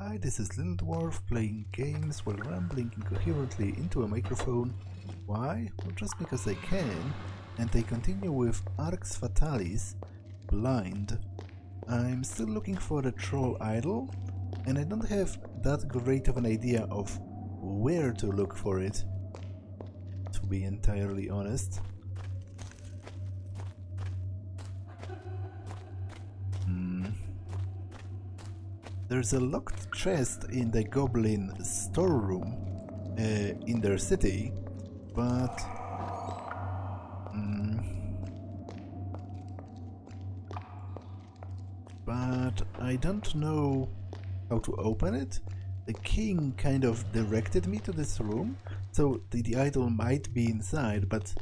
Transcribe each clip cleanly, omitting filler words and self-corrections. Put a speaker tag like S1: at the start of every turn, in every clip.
S1: Hi, this is Little Dwarf playing games while rambling incoherently into a microphone. Why? Well, just because I can. And I continue with Arx Fatalis, Blind. I'm still looking for the troll idol, and I don't have that great of an idea of where to look for it, to be entirely honest. There's a locked chest in the goblin storeroom in their city, but I don't know how to open it. The king kind of directed me to this room, so the idol might be inside, but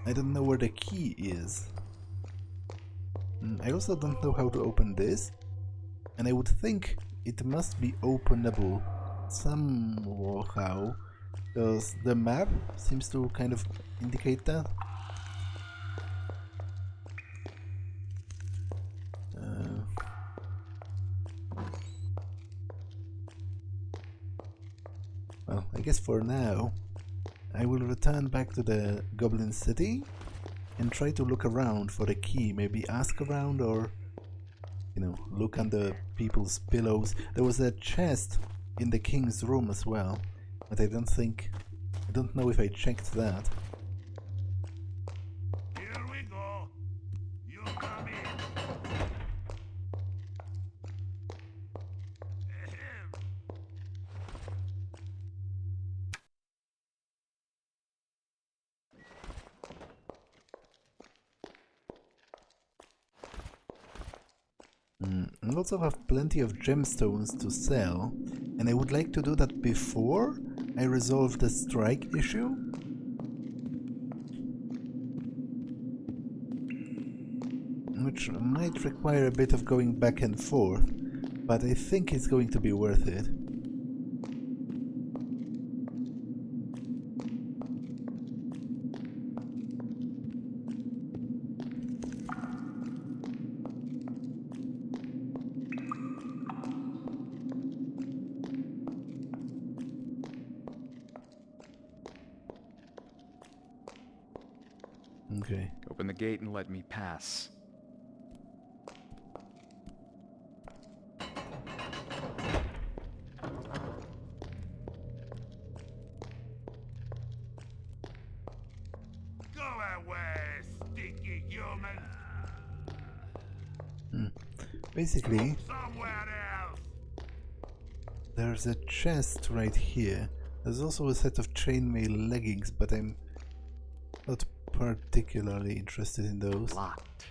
S1: I don't know where the key is. I also don't know how to open this, and I would think it must be openable somehow, because the map seems to kind of indicate that. Well, I guess for now, I will return back to the Goblin City and try to look around for the key, maybe ask around or, you know, look under people's pillows. There was a chest in the king's room as well, but I don't know if I checked that.
S2: Here we go. You come in.
S1: I also have plenty of gemstones to sell, and I would like to do that before I resolve the strike issue. Which might require a bit of going back and forth, but I think it's going to be worth it. Okay.
S3: Open the gate and let me pass.
S2: Go away, stinky human.
S1: Basically,
S2: Somewhere else.
S1: there's a chest right here. There's also a set of chainmail leggings, but I'm not particularly interested in those.
S3: Locked.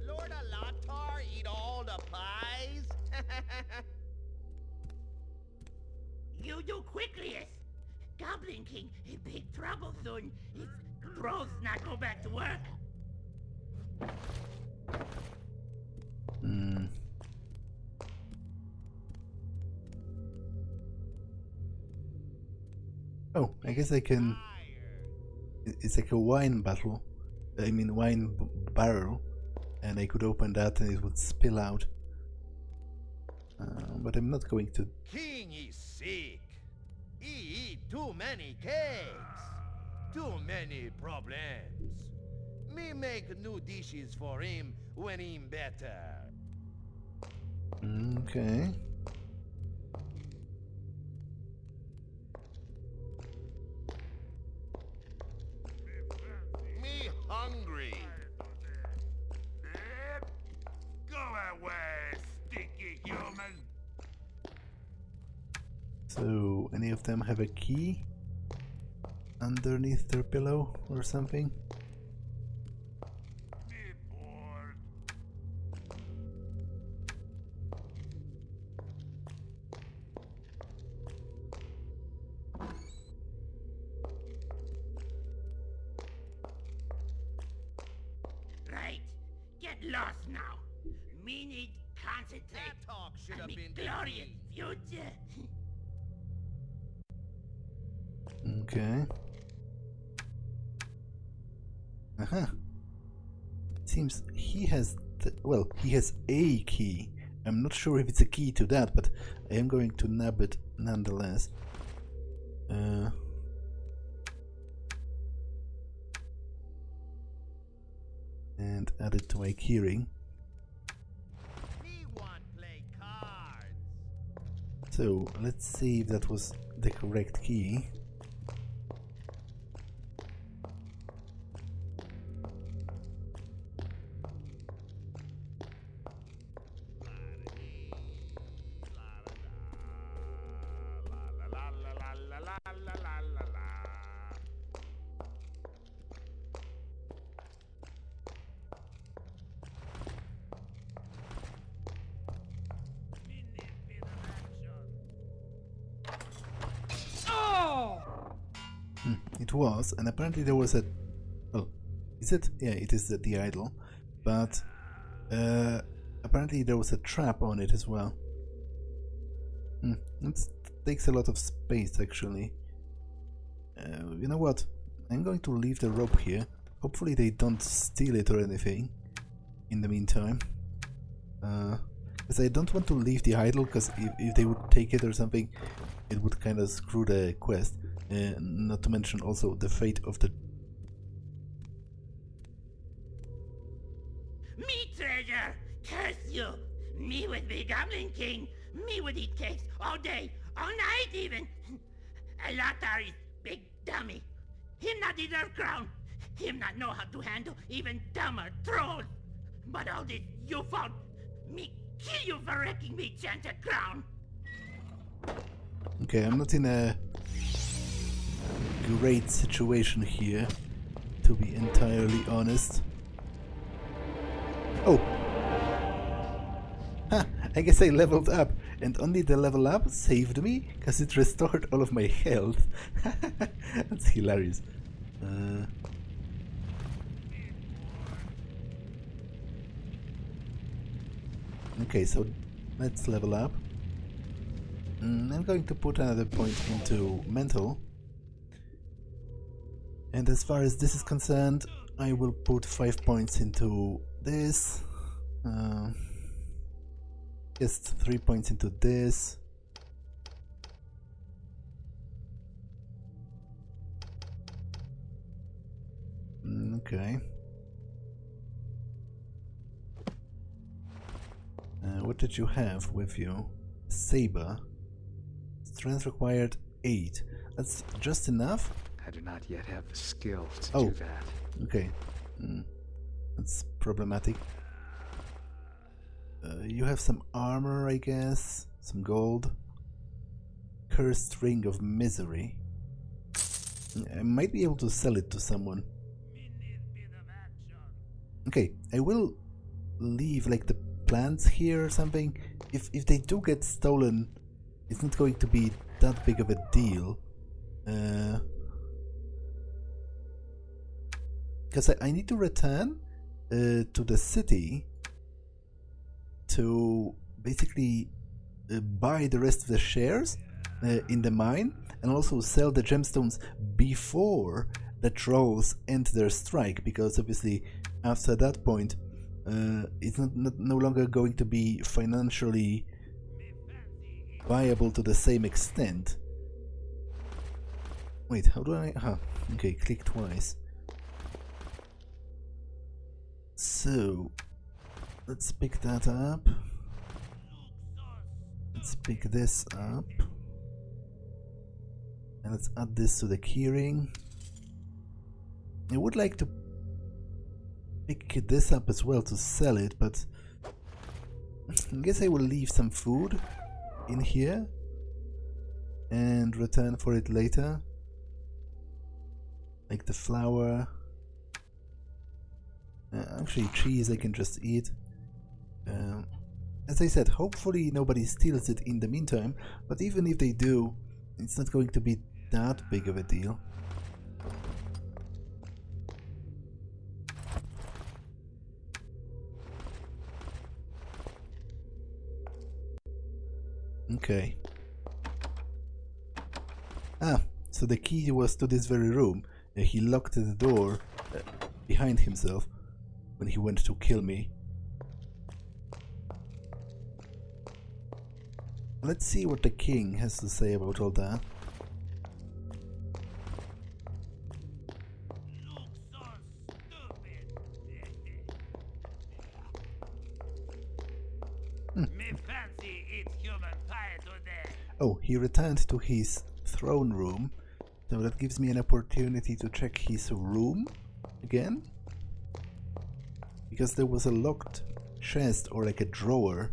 S4: Lord Alatar eat all the pies?
S5: You do quickliest! Goblin King in big trouble soon. His bros not go back to work.
S1: Oh, I guess I can... It's like a wine bottle. I mean wine barrel. And I could open that and it would spill out. But I'm not going to...
S4: King is sick. He eat too many cakes. Too many problems. Me make new dishes for him when him better.
S1: Okay.
S4: Me hungry.
S2: Go away, stinky human.
S1: So, any of them have a key underneath their pillow or something?
S2: Be bored.
S5: Right. Get lost now. Me need concentrate.
S4: That talk should
S5: on
S4: have
S5: me
S4: been
S5: glorious
S4: defeated.
S5: future.
S1: Okay. Aha. Seems he has well, he has a key. I'm not sure if it's a key to that, but I am going to nab it nonetheless. And add it to my keyring.
S4: Me want play cards.
S1: So let's see if that was the correct key. It was, and apparently there was a... Oh, is it? Yeah, it is the idol. But apparently there was a trap on it as well. It takes a lot of space, actually. You know what? I'm going to leave the rope here. Hopefully they don't steal it or anything in the meantime. Because I don't want to leave the idol, because if they would take it or something, it would kind of screw the quest. Not to mention also the fate of the...
S5: Me treasure! Curse you! Me with the Goblin King! Me would eat cakes all day, all night even! Alatar is big dummy. Him not deserve crown. Him not know how to handle even dumber trolls. But all this you fault. Me kill you for wrecking me enchanted crown.
S1: Okay, I'm not in a great situation here, to be entirely honest. Oh! Ha! I guess I leveled up, and only the level up saved me, because it restored all of my health. That's hilarious. Okay, so let's level up. I'm going to put another point into mental. And as far as this is concerned, I will put 5 points into this. Just 3 points into this. Okay. What did you have with you? Saber. Strength required 8. That's just enough?
S3: I do not yet have the skill to
S1: Oh.
S3: do that.
S1: Okay. That's problematic. You have some armor, I guess. Some gold. Cursed Ring of Misery. I might be able to sell it to someone. Okay, I will leave like the plants here or something. If they do get stolen, it's not going to be that big of a deal. Because I need to return to the city to basically buy the rest of the shares in the mine, and also sell the gemstones before the trolls end their strike, because obviously after that point it's no longer going to be financially viable to the same extent. Wait, how do I... okay, click twice. So, let's pick that up. Let's pick this up. And let's add this to the keyring. I would like to pick this up as well to sell it, but I guess I will leave some food in here and return for it later. Like the flour. Actually, cheese I can just eat. As I said, hopefully nobody steals it in the meantime, but even if they do, it's not going to be that big of a deal. Okay. Ah, so the key was to this very room. He locked the door behind himself when he went to kill me. Let's see what the king has to say about all that.
S2: Look so stupid. Me fancy eat human pie today.
S1: Oh, he returned to his throne room, so that gives me an opportunity to check his room again. Because there was a locked chest or like a drawer.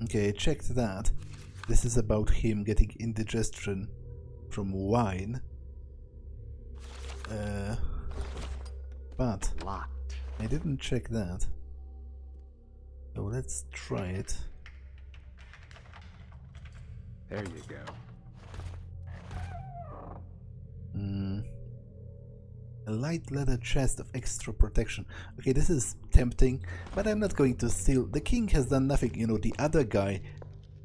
S1: Okay, I checked that. This is about him getting indigestion from wine. But
S3: Locked.
S1: I didn't check that. So let's try it.
S3: There you go.
S1: A light leather chest of extra protection. Okay, this is tempting, but I'm not going to steal. The king has done nothing, you know, the other guy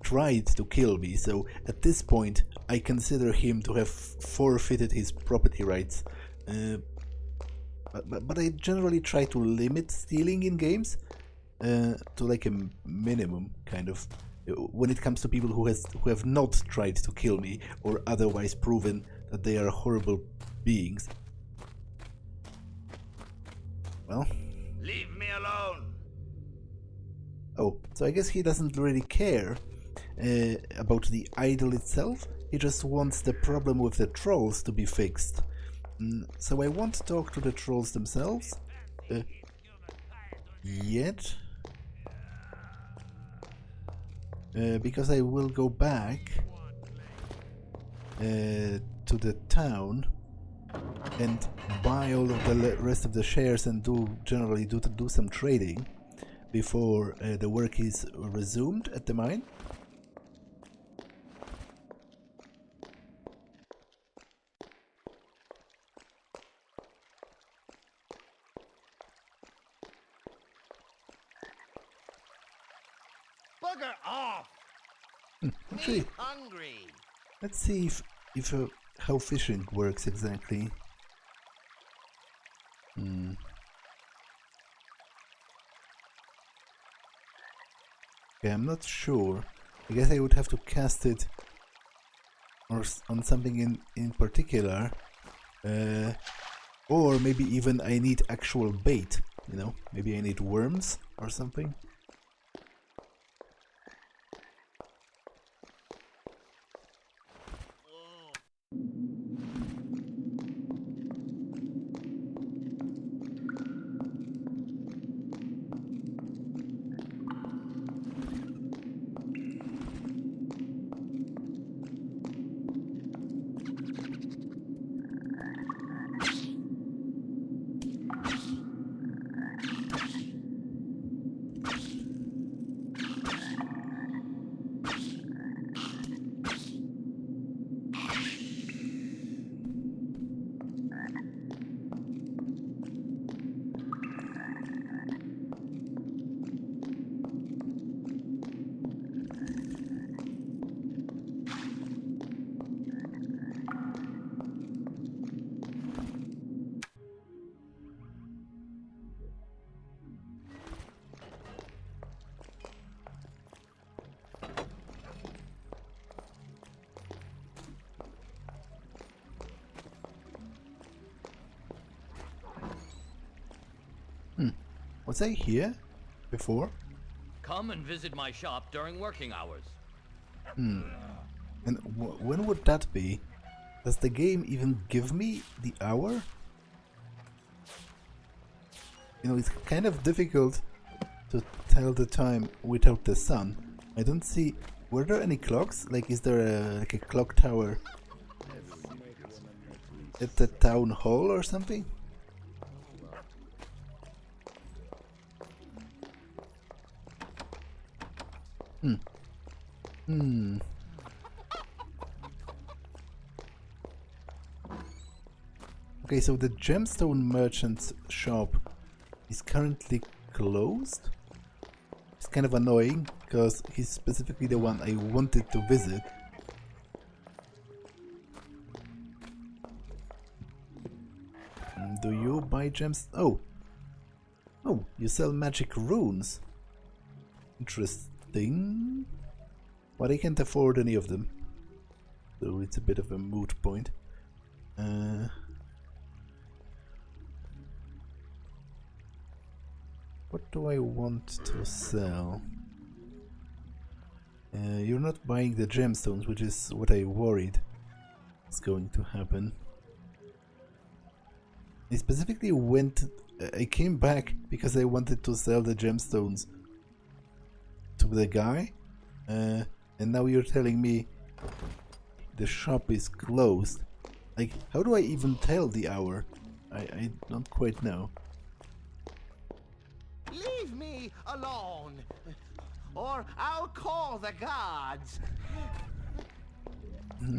S1: tried to kill me, so at this point I consider him to have forfeited his property rights. But I generally try to limit stealing in games to like a minimum, kind of, when it comes to people who have not tried to kill me or otherwise proven that they are horrible beings. Well,
S2: Leave me alone.
S1: oh, so I guess he doesn't really care about the idol itself. He just wants the problem with the trolls to be fixed. So I won't talk to the trolls themselves yet, because I will go back to the town and buy all of the rest of the shares and generally do some trading before the work is resumed at the mine.
S4: Bugger off!
S1: Actually,
S4: Me hungry.
S1: let's see if how fishing works exactly. Okay, I'm not sure. I guess I would have to cast it on something in particular, or maybe even I need actual bait. You know, maybe I need worms or something. Was I here before?
S6: Come and visit my shop during working hours.
S1: And when would that be? Does the game even give me the hour? You know, it's kind of difficult to tell the time without the sun. I don't see... Were there any clocks? Like, is there like a clock tower at the town hall or something? Okay, so the gemstone merchant's shop is currently closed. It's kind of annoying, because he's specifically the one I wanted to visit. Do you buy gems? Oh! Oh, you sell magic runes. Interesting. But I can't afford any of them. So it's a bit of a moot point. What do I want to sell? You're not buying the gemstones, which is what I worried is going to happen. I specifically I came back because I wanted to sell the gemstones to the guy, and now you're telling me the shop is closed. Like, how do I even tell the hour? I don't quite know.
S4: Leave me alone, or I'll call the gods.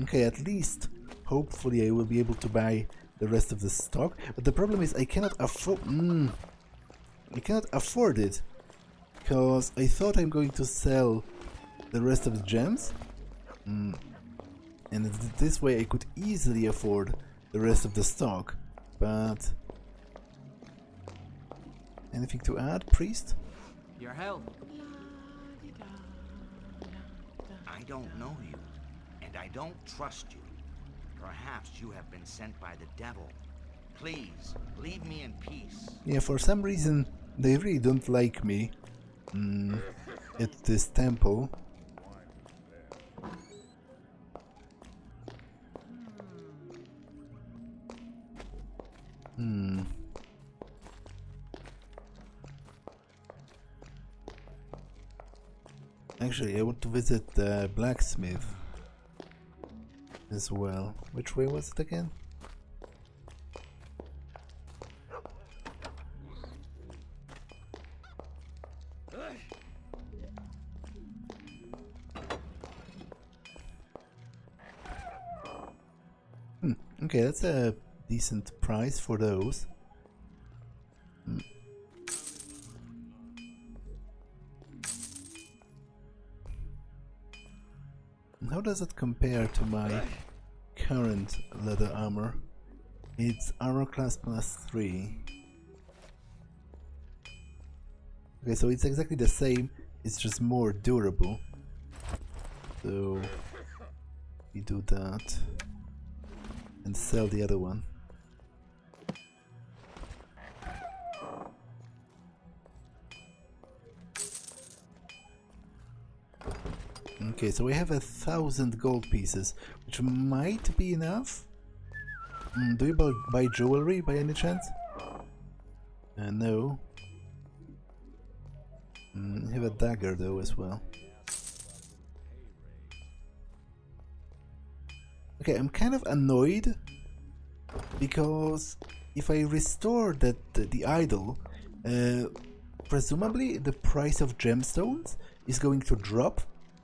S1: Okay, at least, hopefully I will be able to buy the rest of the stock. But the problem is I cannot afford... I cannot afford it. Because I thought I'm going to sell the rest of the gems. And this way I could easily afford the rest of the stock. But... anything to add, priest?
S6: Your help.
S7: I don't know you, and I don't trust you. Perhaps you have been sent by the devil. Please, leave me in peace.
S1: Yeah, for some reason they really don't like me at this temple. Actually, I want to visit the blacksmith as well. Which way was it again? Okay, that's a decent price for those. How does it compare to my current leather armor? It's armor class +3. Okay, so it's exactly the same, it's just more durable. So we do that and sell the other one. Okay, so we have 1,000 gold pieces, which might be enough. Do you buy jewelry by any chance? No. I have a dagger though as well. Okay, I'm kind of annoyed because if I restore the idol, presumably the price of gemstones is going to drop,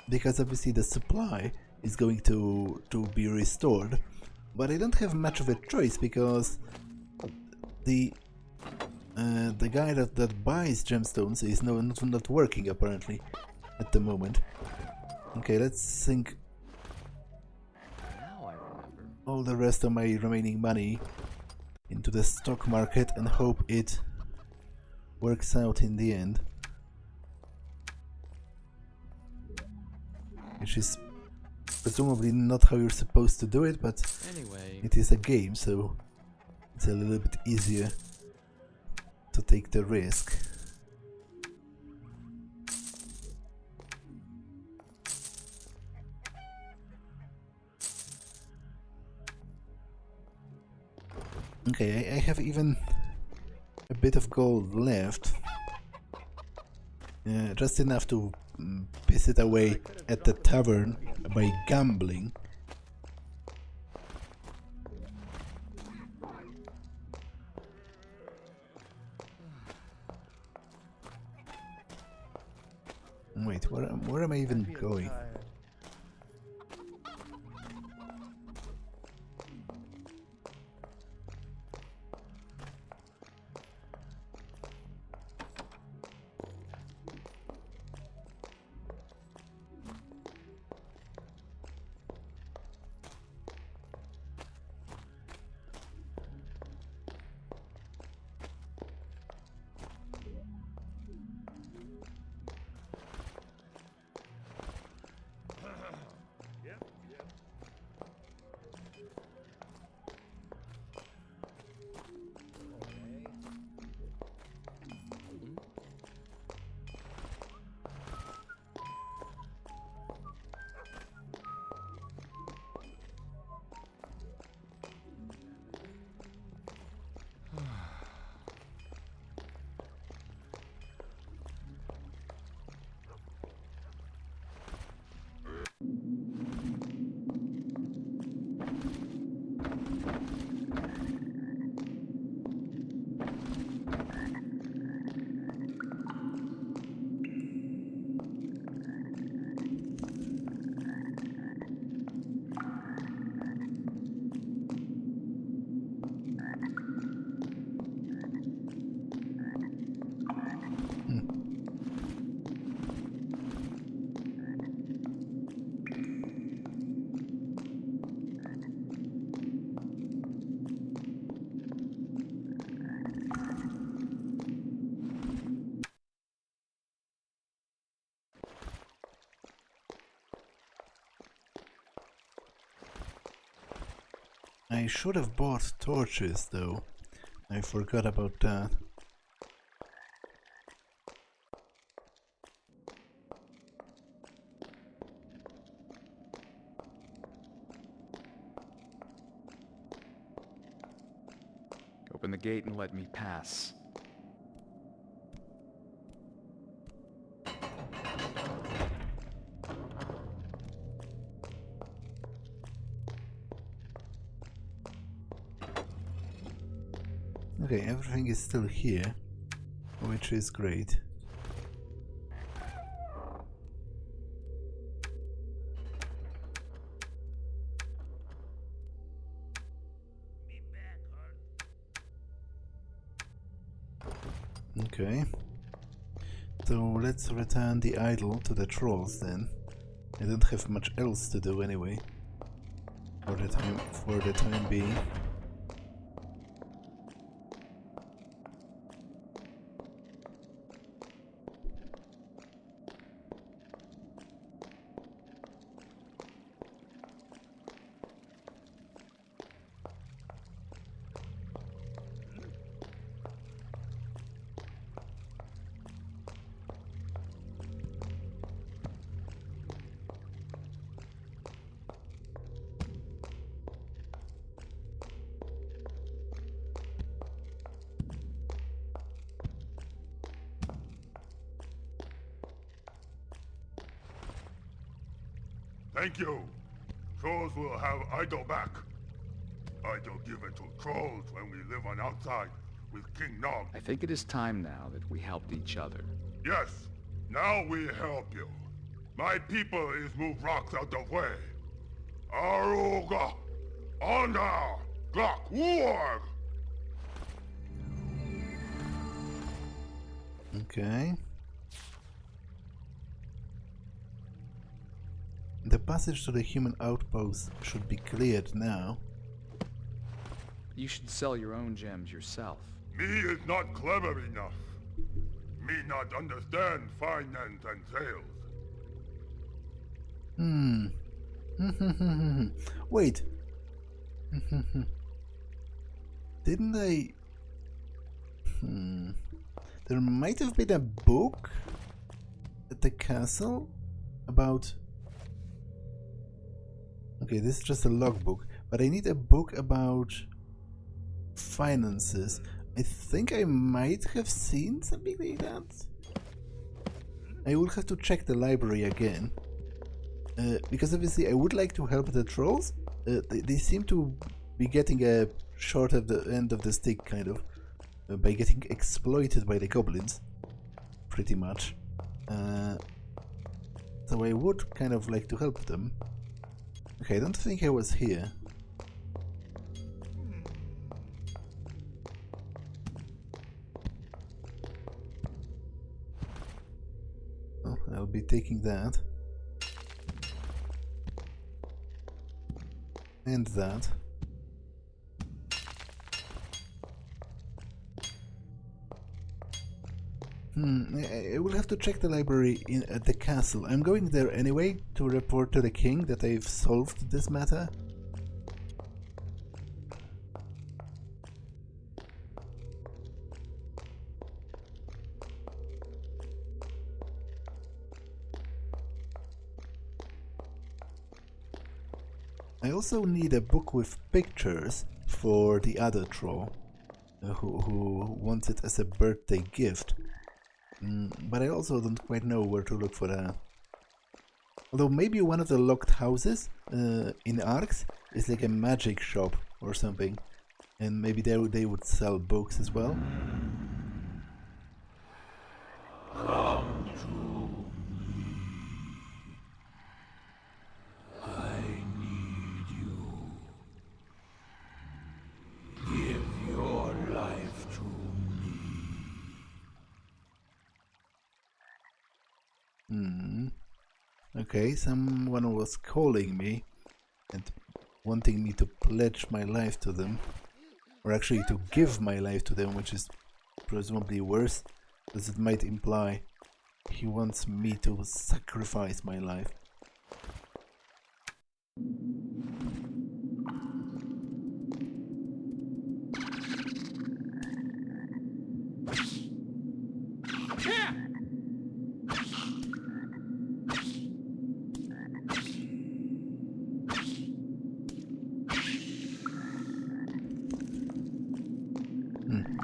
S1: because obviously the supply is going to be restored. But I don't have much of a choice because the guy that buys gemstones is not working apparently at the moment. Okay, let's sink
S6: Now I remember.
S1: all the rest of my remaining money into the stock market and hope it works out in the end. Which is presumably not how you're supposed to do it, but
S6: Anyway,
S1: it is a game, so it's a little bit easier to take the risk. Okay, I have even a bit of gold left. Just enough to piss it away at the tavern by gambling. Wait, where am I even going? I should have bought torches though. I forgot about that.
S3: Open the gate and let me pass.
S1: Okay, everything is still here, which is great. Okay, so let's return the idol to the trolls then. I don't have much else to do anyway, for the time being.
S8: Thank you. Trolls will have idol back. Idol given to trolls when we live on outside with King Nog.
S3: I think it is time now that we helped each other.
S8: Yes, now we help you. My people is move rocks out of way. Aruga, Onda, Glock, Warg.
S1: Okay. The passage to the human outpost should be cleared now.
S3: You should sell your own gems yourself.
S8: Me is not clever enough. Me not understand finance and sales.
S1: Wait. Didn't I... There might have been a book at the castle about... Okay, this is just a logbook, but I need a book about finances. I think I might have seen something like that. I will have to check the library again. Because obviously I would like to help the trolls. They seem to be getting a short of the end of the stick, kind of, by getting exploited by the goblins, pretty much. So I would kind of like to help them. Okay, I don't think I was here. Oh, I'll be taking that. And that. I will have to check the library at the castle. I'm going there anyway to report to the king that I've solved this matter. I also need a book with pictures for the other troll who wants it as a birthday gift. But I also don't quite know where to look for that. Although maybe one of the locked houses in Arx is like a magic shop or something, and maybe they would sell books as well.
S9: Come to me. I need you. Give your life to me.
S1: Okay, someone was calling me and wanting me to pledge my life to them, or actually to give my life to them, which is presumably worse, as it might imply he wants me to sacrifice my life.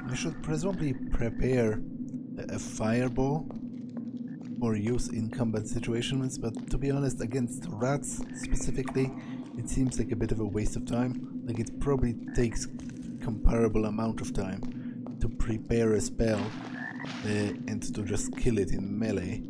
S1: I should presumably prepare a fireball for use in combat situations, but to be honest, against rats specifically, it seems like a bit of a waste of time. Like, it probably takes comparable amount of time to prepare a spell and to just kill it in melee.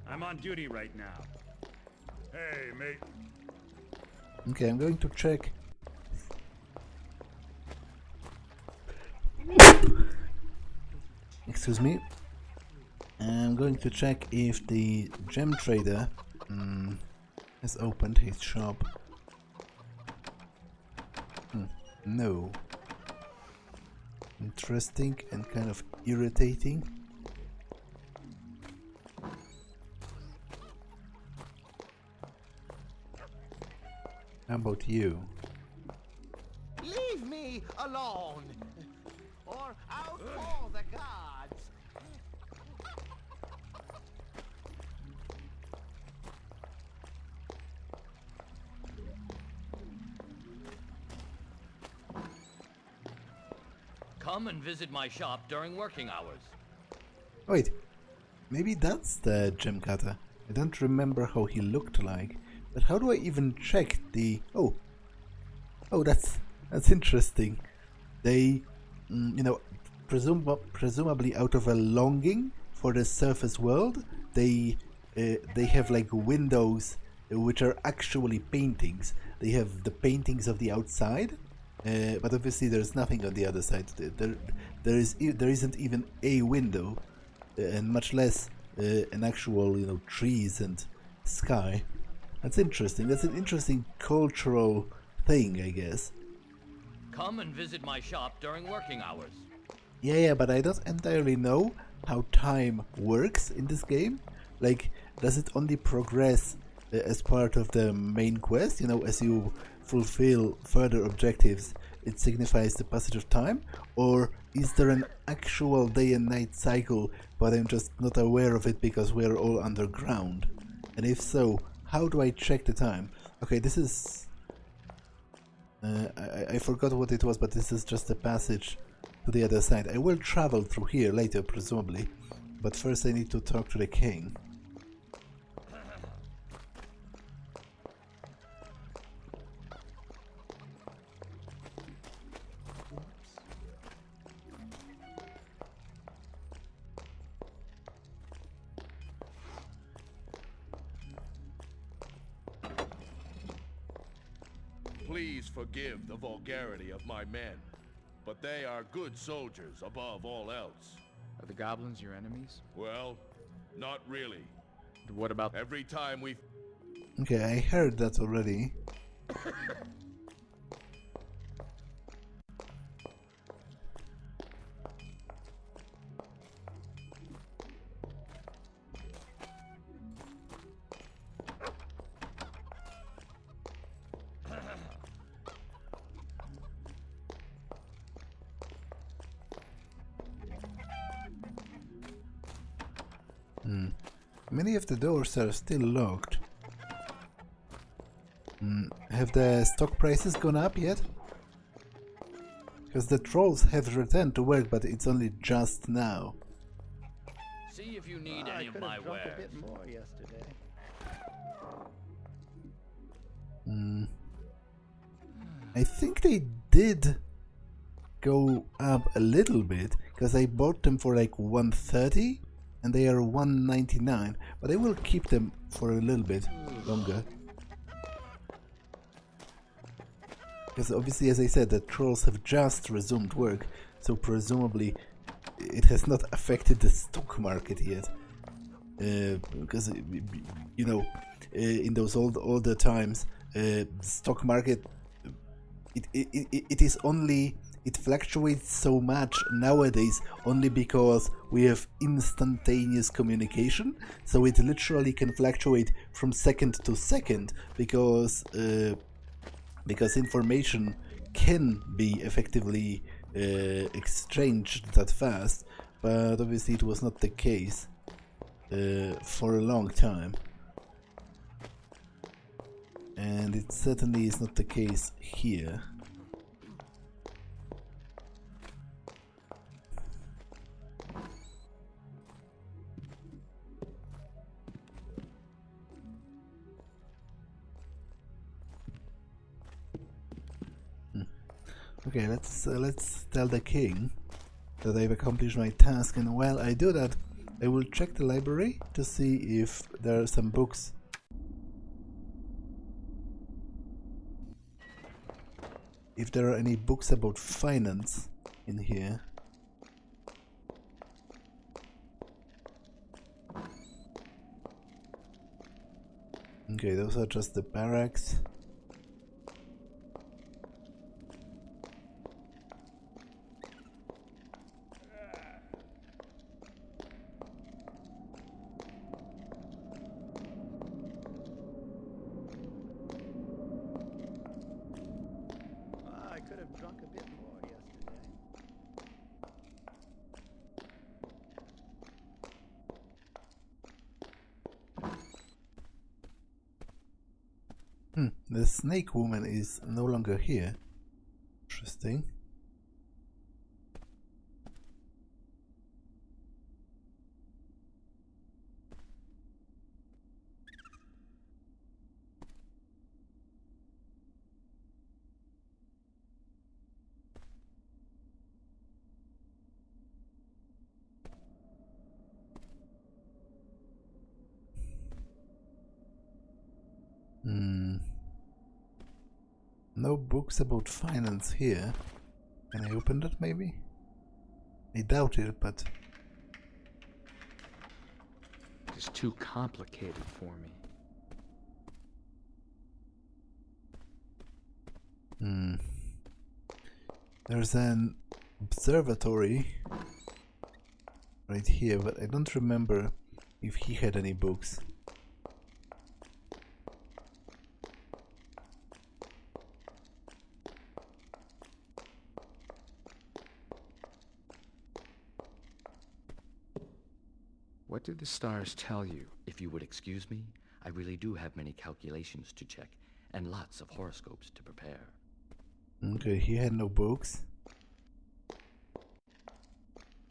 S10: I'm on duty right now.
S8: Hey, mate.
S1: Okay, I'm going to check. Excuse me. I'm going to check if the gem trader has opened his shop. No. Interesting and kind of irritating. How about you?
S4: Leave me alone, or I'll call the gods.
S6: Come and visit my shop during working hours.
S1: Wait, maybe that's the gem cutter. I don't remember how he looked like. But how do I even check the... Oh, that's interesting. They, you know, presumably out of a longing for the surface world, they have like windows which are actually paintings. They have the paintings of the outside, but obviously there's nothing on the other side. There isn't even a window, and much less an actual, you know, trees and sky. That's interesting. That's an interesting cultural thing, I guess.
S6: Come and visit my shop during working hours.
S1: Yeah, but I don't entirely know how time works in this game. Like, does it only progress as part of the main quest? You know, as you fulfill further objectives, it signifies the passage of time? Or is there an actual day and night cycle, but I'm just not aware of it because we're all underground? And if so, how do I check the time? Okay, this is... I forgot what it was, but this is just a passage to the other side. I will travel through here later, presumably. But first I need to talk to the king.
S4: Please forgive the vulgarity of my men, but they are good soldiers above all else.
S3: Are the goblins your enemies?
S4: Well, not really.
S3: What about...
S4: Every time we...
S1: Okay, I heard that already. Many of the doors are still locked. Have the stock prices gone up yet? Because the trolls have returned to work, but it's only just now.
S6: See if you need any of my wares.
S10: A bit more yesterday.
S1: I think they did go up a little bit, because I bought them for like 130 and they are 199, but I will keep them for a little bit longer. Because obviously, as I said, the trolls have just resumed work, so presumably it has not affected the stock market yet. Because you know, in those older times, stock market it is only, it fluctuates so much nowadays only because we have instantaneous communication. So it literally can fluctuate from second to second because information can be effectively exchanged that fast. But obviously it was not the case for a long time, and it certainly is not the case here. Okay, let's tell the king that I've accomplished my task, and while I do that, I will check the library to see if there are some books. If there are any books about finance in here. Okay, those are just the barracks.
S10: I could have drunk a bit more yesterday.
S1: The snake woman is no longer here. Interesting. No books about finance here. Can I open that maybe? I doubt it, but...
S3: It's too complicated for me.
S1: There's an observatory right here, but I don't remember if he had any books.
S3: What did the stars tell you?
S6: If you would excuse me, I really do have many calculations to check and lots of horoscopes to prepare.
S1: Okay, he had no books.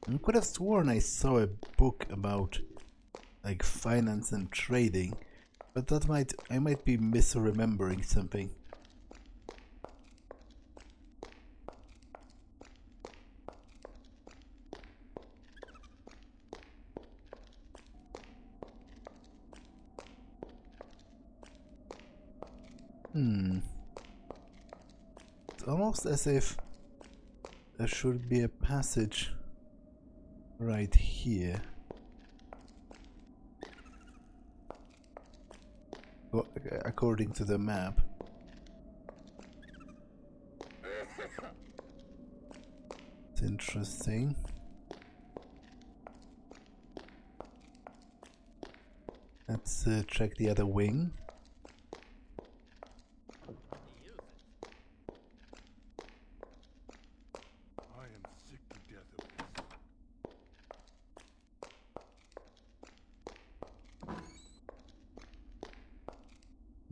S1: I could have sworn I saw a book about like finance and trading, but that I might be misremembering something. It's almost as if there should be a passage right here. Well, according to the map. It's interesting. Let's check the other wing.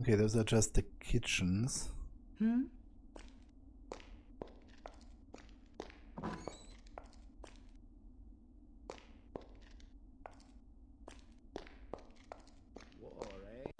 S1: Okay, those are just the kitchens.
S10: War, eh?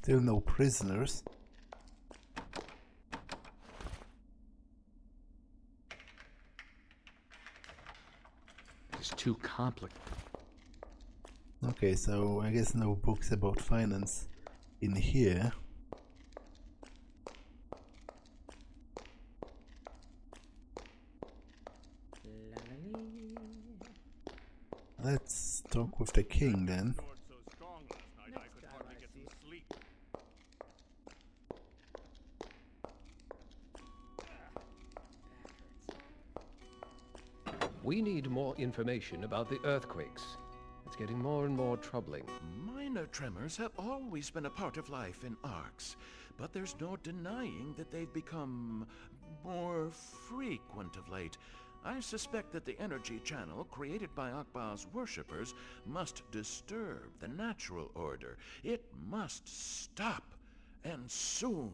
S1: Still no prisoners.
S3: It's too complicated.
S1: Okay, so I guess no books about finance in here. Let's talk with the king then.
S11: We need more information about the earthquakes. It's getting more and more troubling.
S12: Minor tremors have always been a part of life in Arx, but there's no denying that they've become more frequent of late. I suspect that the energy channel created by Akbar's worshippers must disturb the natural order. It must stop, and soon.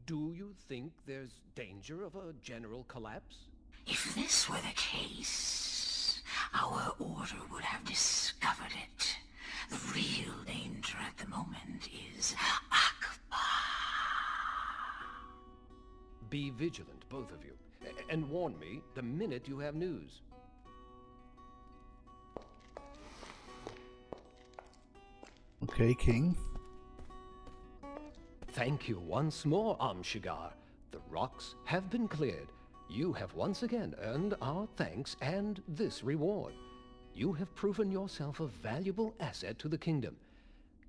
S11: Do you think there's danger of a general collapse?
S13: If this were the case, our order would have discovered it. The real danger at the moment is Akbar.
S11: Be vigilant, both of you, and warn me the minute you have news.
S1: Okay, King.
S11: Thank you once more, Amshigar. The rocks have been cleared. You have once again earned our thanks and this reward. You have proven yourself a valuable asset to the kingdom,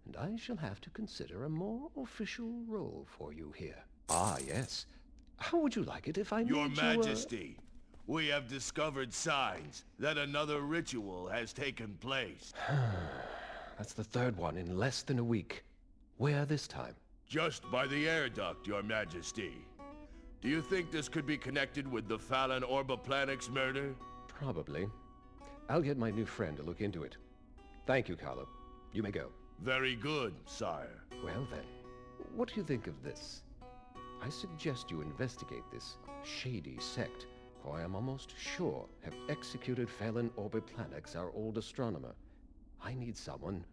S11: and I shall have to consider a more official role for you here. Ah, yes. How would you like it if I made you
S4: Your Majesty, we have discovered signs that another ritual has taken place.
S11: That's the third one in less than a week. Where this time?
S4: Just by the air duct, Your Majesty. Do you think this could be connected with the Fallon Orboplanix murder?
S11: Probably. I'll get my new friend to look into it. Thank you, Carlo. You may go.
S4: Very good, sire.
S11: Well then, what do you think of this? I suggest you investigate this shady sect, who I am almost sure have executed Fallon Orboplanix, our old astronomer. I need someone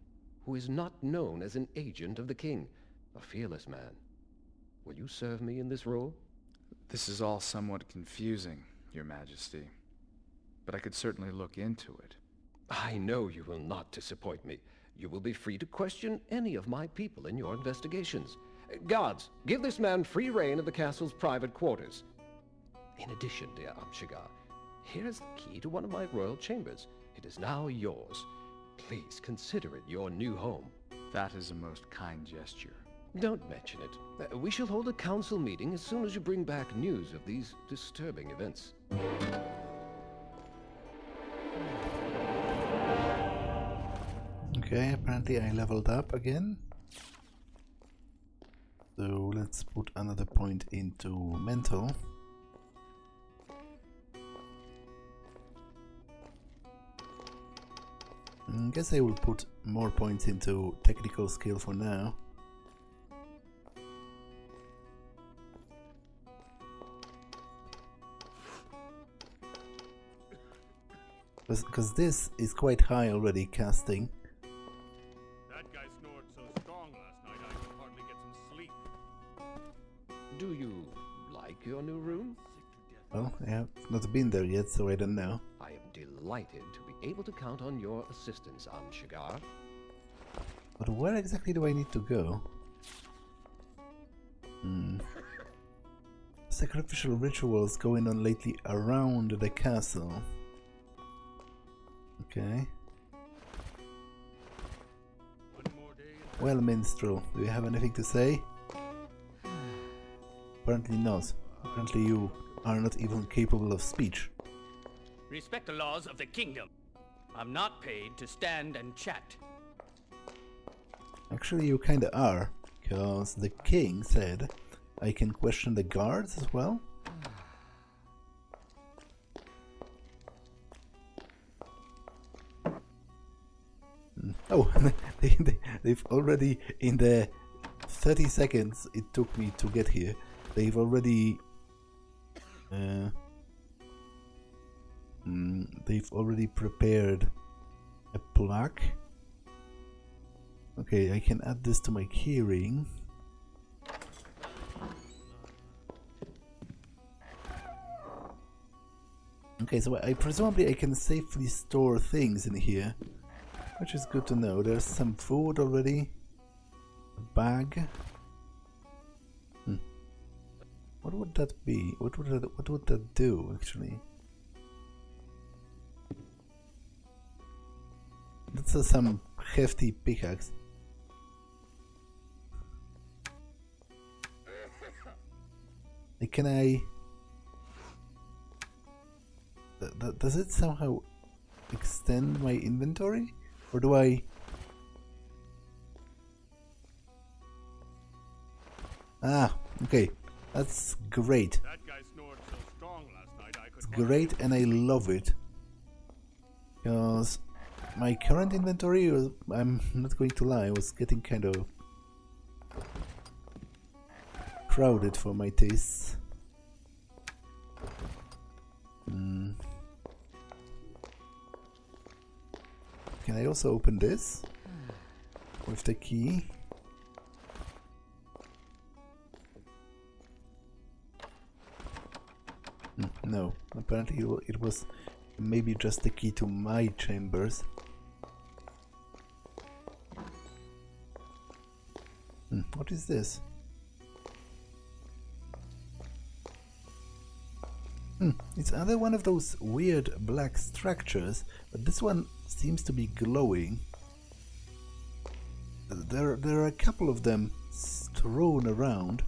S11: who is not known as an agent of the king, a fearless man. Will you serve me in this role?
S3: This is all somewhat confusing, Your Majesty, but I could certainly look into it.
S11: I know you will not disappoint me. You will be free to question any of my people in your investigations. Guards, give this man free rein of the castle's private quarters. In addition, dear Amshigar, here is the key to one of my royal chambers. It is now yours. Please consider it your new home.
S3: That is a most kind gesture.
S11: Don't mention it. We shall hold a council meeting as soon as you bring back news of these disturbing events.
S1: Okay, apparently I leveled up again. So let's put another point into mental. I guess I will put more points into technical skill for now. Because this is quite high already, casting.
S2: That guy snored so strong last night I could hardly get some sleep.
S11: Do you like your new room?
S1: Well, I have not been there yet, so I don't know.
S11: I am delighted to be able to count on your assistance, Amshigar.
S1: But where exactly do I need to go? Sacrificial rituals going on lately around the castle. Okay. Well, minstrel, do you have anything to say? Apparently not. Apparently you are not even capable of speech.
S14: Respect the laws of the kingdom. I'm not paid to stand and chat.
S1: Actually, you kinda are, because the king said I can question the guards as well. Oh, they've already, in the 30 seconds it took me to get here, they've already prepared a plaque. Okay, I can add this to my keyring. Okay, so presumably I can safely store things in here, which is good to know. There's some food already. A bag. What would that be? What would that do actually? That's some hefty pickaxe. Like, can I? Does it somehow extend my inventory, or do I? Ah, okay, that's great.
S2: That guy snored so strong last night I could.
S1: It's great, and I love it because my current inventory was, I'm not going to lie, was getting kind of crowded for my tastes. Can I also open this with the key? No, apparently it was maybe just the key to my chambers. What is this? It's another one of those weird black structures, but this one seems to be glowing. There are a couple of them strewn around.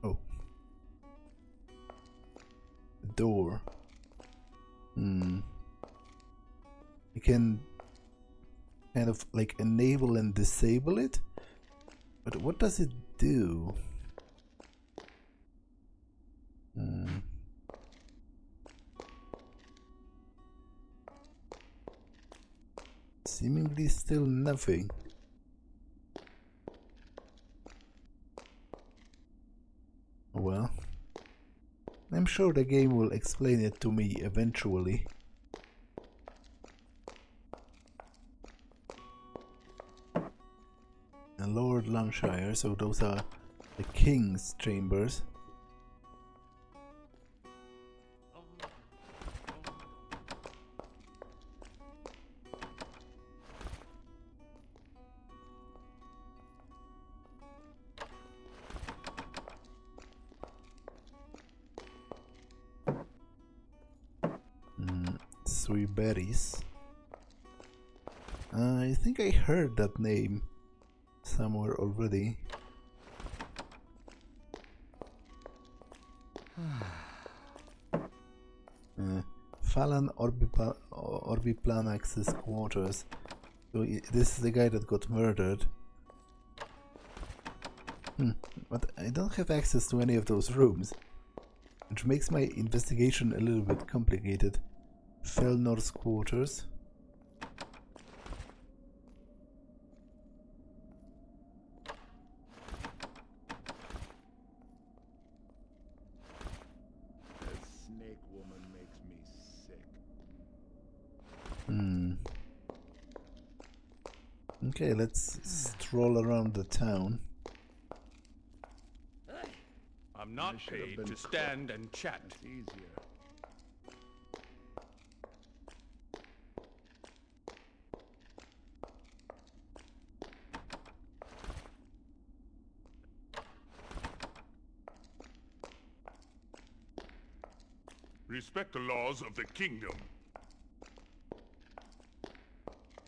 S1: Oh. Door. I can kind of like enable and disable it, but what does it do? Seemingly still nothing. Well, I'm sure the game will explain it to me eventually. And Lord Lancashire, so those are the king's chambers. Three berries. I think I heard that name somewhere already. Falan Orbiplanax's quarters. So this is the guy that got murdered. But I don't have access to any of those rooms, which makes my investigation a little bit complicated. Felnor's quarters.
S2: This snake woman makes me sick.
S1: Okay, let's stroll around the town.
S2: I'm not paid to stand and chat.
S10: It's easier.
S8: Respect the laws of the kingdom.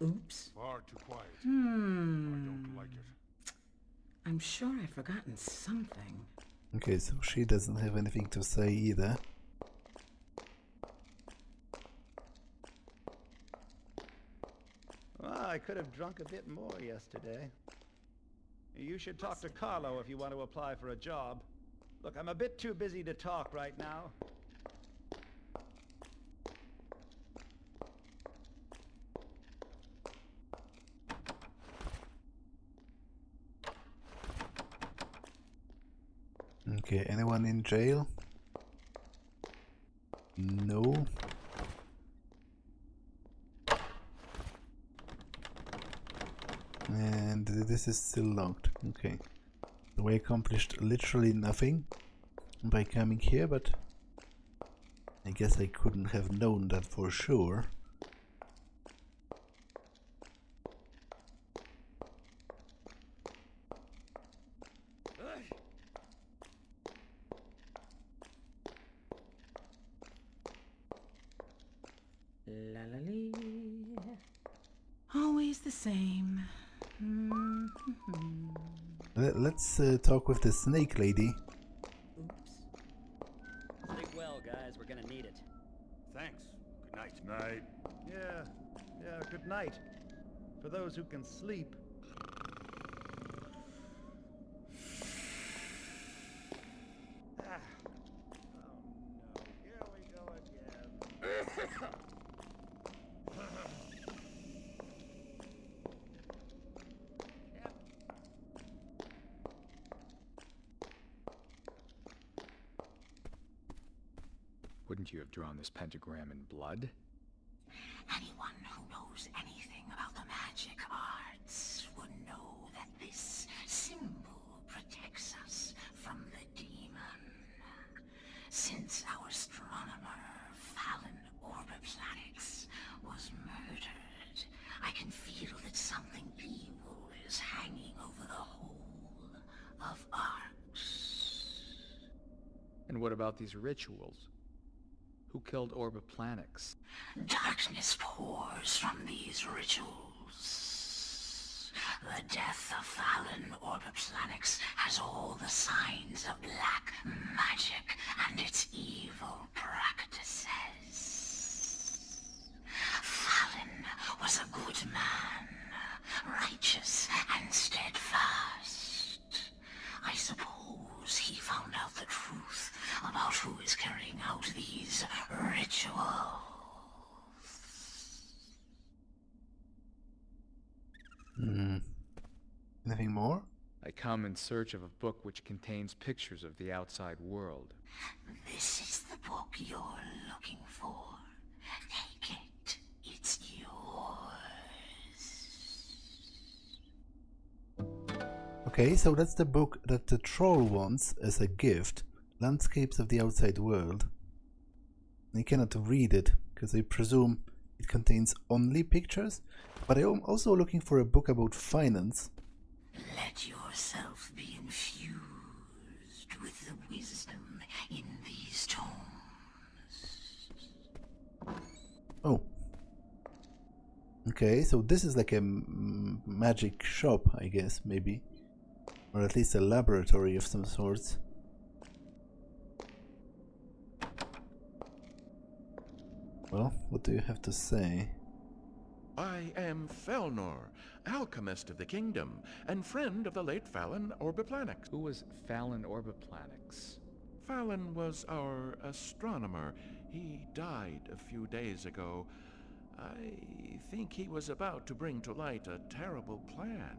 S13: Oops.
S8: Far too quiet. I don't like it.
S13: I'm sure I've forgotten something.
S1: Okay, so she doesn't have anything to say either.
S10: Well, I could have drunk a bit more yesterday. You should talk to Carlo if you want to apply for a job. Look, I'm a bit too busy to talk right now.
S1: Okay, anyone in jail? No. this is still locked. Okay. So we accomplished literally nothing by coming here, but I guess I couldn't have known that for sure.
S15: La la lee. Always the same.
S1: Let's talk with the snake lady.
S16: Sleep well, guys. We're gonna need it.
S2: Thanks. Good night.
S10: Night. Yeah, good night. For those who can sleep. Ah. Oh no, here we go again.
S3: Wouldn't you have drawn this pentagram in blood?
S13: Anyone who knows anything about the magic arts would know that this symbol protects us from the demon. Since our astronomer, Fallon Orbiplanix, was murdered, I can feel that something evil is hanging over the whole of Arx.
S3: And what about these rituals? Who killed Orbiplanix?
S13: Darkness pours from these rituals. The death of Fallon Orbiplanix has all the signs of black magic and its evil practices. Fallon was a good man, righteous and steadfast. I suppose he found out the truth about who is carrying out these rituals.
S1: Anything more?
S3: I come in search of a book which contains pictures of the outside world.
S13: This is the book you're looking for. Take it. It's yours.
S1: Okay, so that's the book that the troll wants as a gift. Landscapes of the Outside World. I cannot read it, because I presume it contains only pictures, but I am also looking for a book about finance.
S13: Let yourself be infused with the wisdom in these tomes.
S1: Oh. Okay, so this is like a magic shop, I guess, maybe. Or at least a laboratory of some sorts. Well, what do you have to say?
S12: I am Felnor, alchemist of the kingdom, and friend of the late Fallon Orbiplanix.
S3: Who was Fallon Orbiplanix?
S12: Fallon was our astronomer. He died a few days ago. I think he was about to bring to light a terrible plan,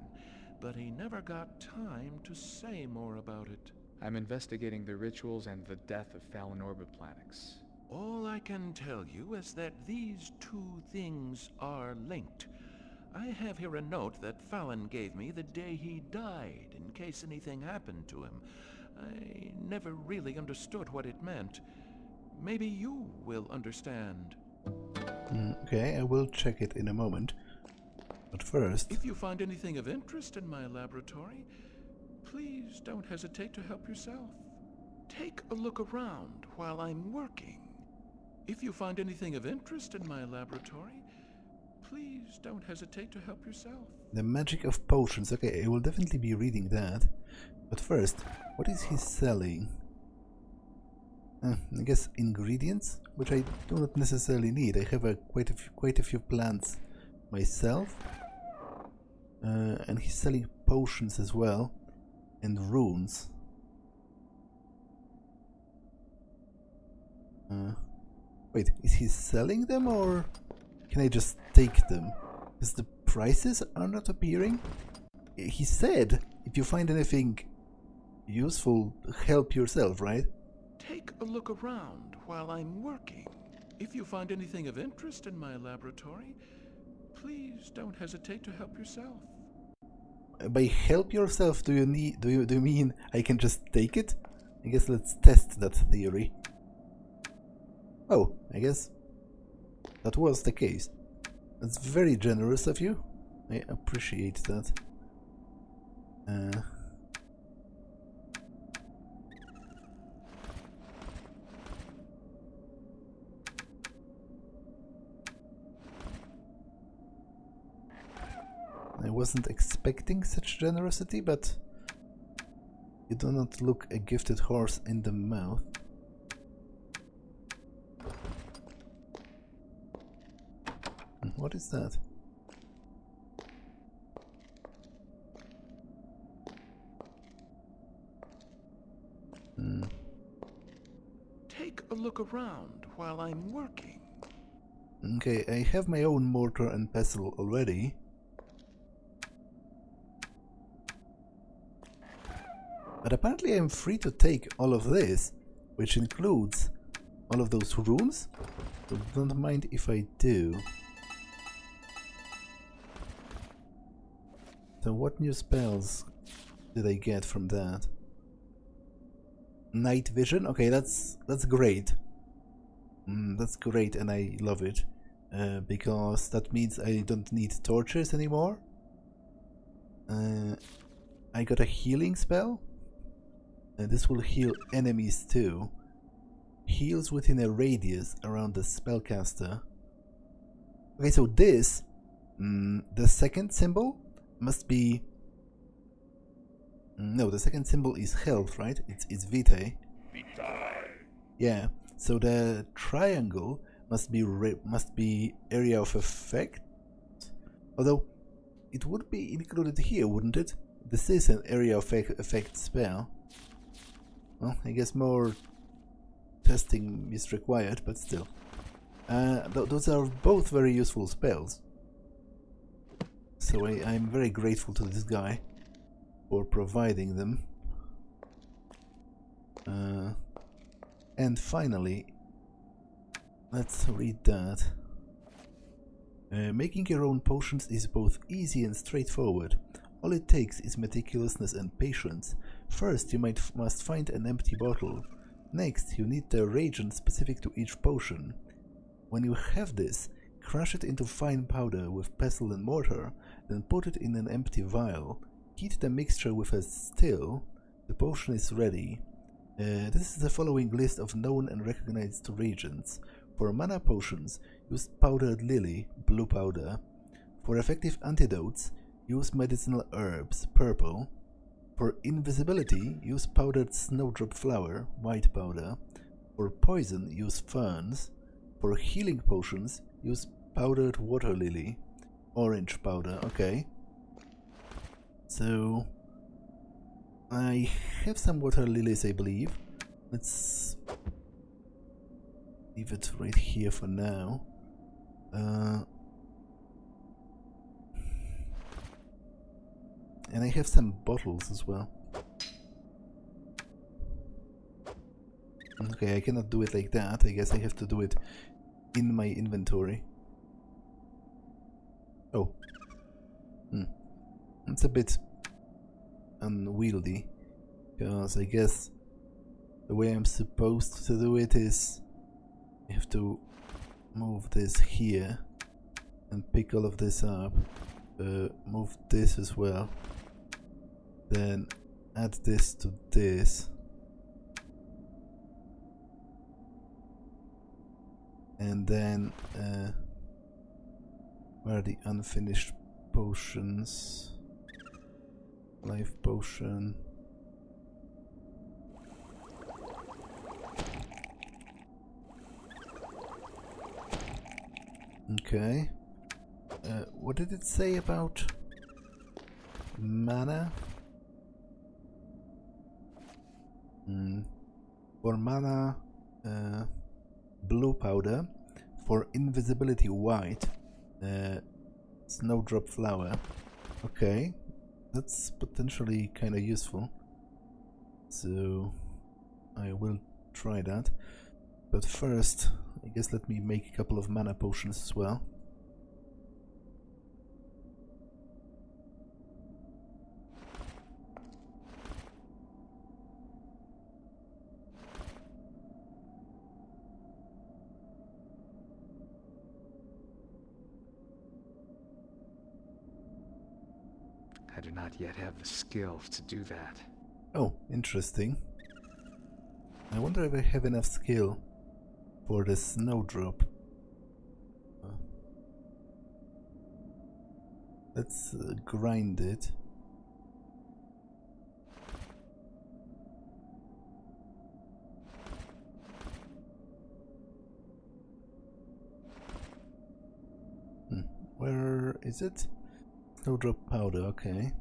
S12: but he never got time to say more about it.
S3: I'm investigating the rituals and the death of Fallon Orbiplanix.
S12: All I can tell you is that these two things are linked. I have here a note that Fallon gave me the day he died, in case anything happened to him. I never really understood what it meant. Maybe you will understand.
S1: Okay, I will check it in a moment. But first...
S12: If you find anything of interest in my laboratory, please don't hesitate to help yourself. Take a look around while I'm working. If you find anything of interest in my laboratory, please don't hesitate to help yourself.
S1: The magic of potions. Okay, I will definitely be reading that. But first, what is he selling? I guess ingredients, which I do not necessarily need. I have quite a few plants myself. And he's selling potions as well. And runes. Wait, is he selling them or can I just take them? Because the prices are not appearing? He said, if you find anything useful, help yourself, right?
S12: Take a look around while I'm working. If you find anything of interest in my laboratory, please don't hesitate to help yourself.
S1: by help yourself, do you mean I can just take it? I guess let's test that theory. Oh, I guess that was the case. That's very generous of you. I appreciate that. I wasn't expecting such generosity, but you do not look a gifted horse in the mouth. What is that?
S12: Take a look around while I'm working.
S1: Okay, I have my own mortar and pestle already. But apparently I'm free to take all of this, which includes all of those runes. So don't mind if I do. So what new spells did I get from that? Night vision? Okay, that's great. That's great, and I love it. Because that means I don't need torches anymore. I got a healing spell. This will heal enemies too. Heals within a radius around the spellcaster. Okay, so this, the second symbol must be... No, the second symbol is health, right? It's vitae. Yeah, so the triangle must be area of effect. Although it would be included here, wouldn't it? This is an area of effect spell. Well, I guess more testing is required, but still. Those are both very useful spells. So I'm very grateful to this guy for providing them. And finally, let's read that. Making your own potions is both easy and straightforward. All it takes is meticulousness and patience. First, you must find an empty bottle. Next, you need the reagent specific to each potion. When you have this, crush it into fine powder with pestle and mortar, then put it in an empty vial. Heat the mixture with a still. The potion is ready. This is the following list of known and recognized reagents. For mana potions, use powdered lily, blue powder. For effective antidotes, use medicinal herbs, purple. For invisibility, use powdered snowdrop flower, white powder. For poison, use ferns. For healing potions, use powdered water lily, orange powder. Okay. So I have some water lilies, I believe. Let's leave it right here for now. And I have some bottles as well. Okay, I cannot do it like that. I guess I have to do it in my inventory. Oh. It's a bit unwieldy, because I guess the way I'm supposed to do it is I have to move this here and pick all of this up. Move this as well. Then add this to this. And then where are the unfinished potions? Life potion. Okay. What did it say about mana? For mana, blue powder. For invisibility, white. Snowdrop flower. Okay, that's potentially kind of useful. So I will try that. But first, I guess let me make a couple of mana potions as well.
S3: I do not yet have the skill to do that.
S1: Oh, interesting. I wonder if I have enough skill for the snowdrop. Let's grind it. Where is it? Snowdrop powder, okay.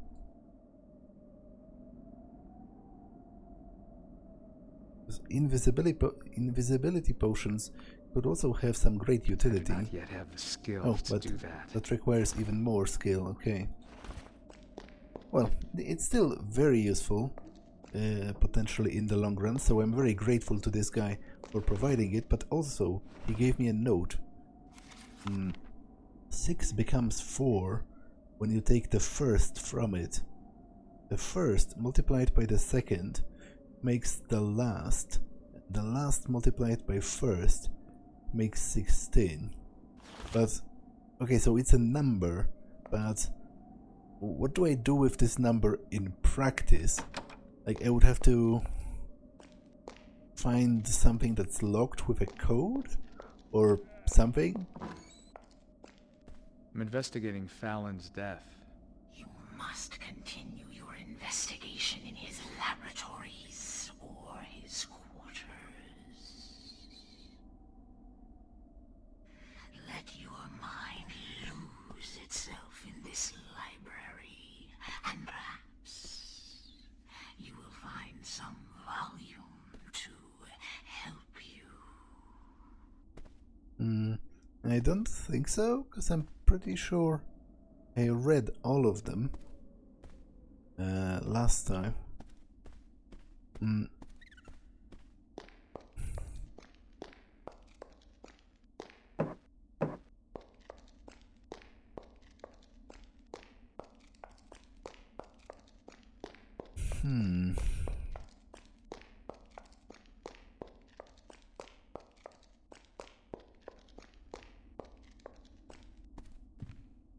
S1: Invisibility potions could also have some great utility.
S3: I do not yet have the skill to do that.
S1: That requires even more skill, okay. Well, it's still very useful, potentially in the long run, so I'm very grateful to this guy for providing it, but also he gave me a note. 6 becomes 4 when you take the first from it. The first multiplied by the second makes the last multiplied by first makes 16. But okay, so it's a number, but what do I do with this number in practice? Like, I would have to find something that's locked with a code or something?
S3: I'm investigating Fallon's death.
S13: You must continue your investigation in his laboratories or his quarters. Let your mind lose itself in this library, and perhaps you will find some volume to help you.
S1: I don't think so, because I'm pretty sure I read all of them last time.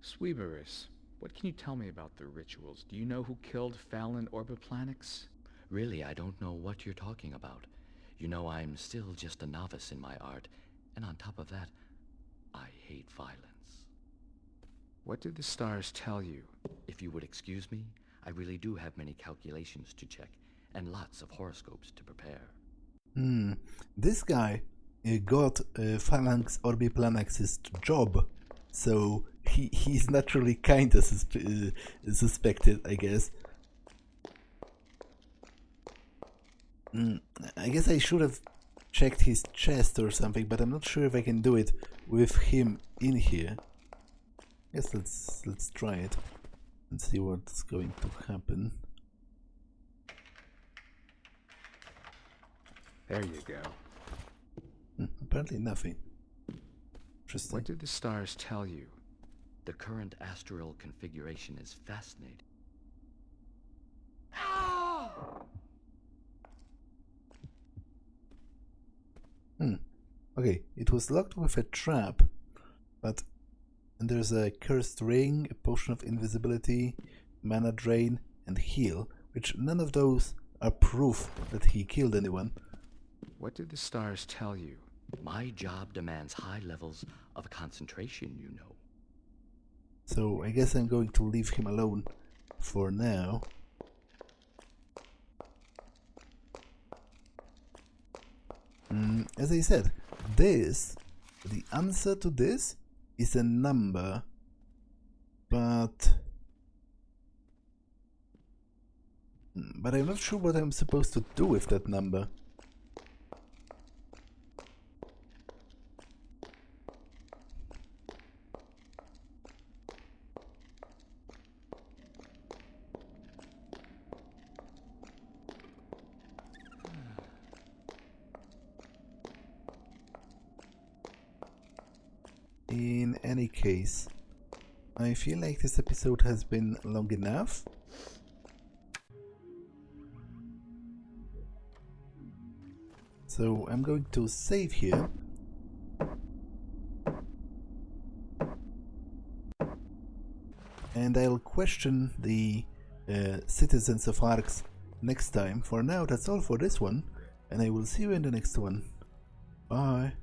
S3: Sweeberus, what can you tell me about the rituals? Do you know who killed Fallon Orbiplanix?
S6: Really, I don't know what you're talking about. You know, I'm still just a novice in my art, and on top of that, I hate violence.
S3: What did the stars tell you?
S6: If you would excuse me, I really do have many calculations to check, and lots of horoscopes to prepare.
S1: This guy got Phalanx Orbiplanex's job, so he's naturally kinda suspected, I guess. I guess I should have checked his chest or something, but I'm not sure if I can do it with him in here. Yes, let's try it and see what's going to happen.
S3: There you go.
S1: Apparently nothing. Interesting.
S3: What did the stars tell you?
S6: The current astral configuration is fascinating.
S1: Okay, it was locked with a trap, but there's a cursed ring, a potion of invisibility, mana drain, and heal, which none of those are proof that he killed anyone.
S3: What did the stars tell you?
S6: My job demands high levels of concentration, you know.
S1: So I guess I'm going to leave him alone for now. As I said, the answer to this is a number, but I'm not sure what I'm supposed to do with that number. In any case, I feel like this episode has been long enough. So I'm going to save here. and I'll question the citizens of Arx next time. For now, that's all for this one, and I will see you in the next one. Bye.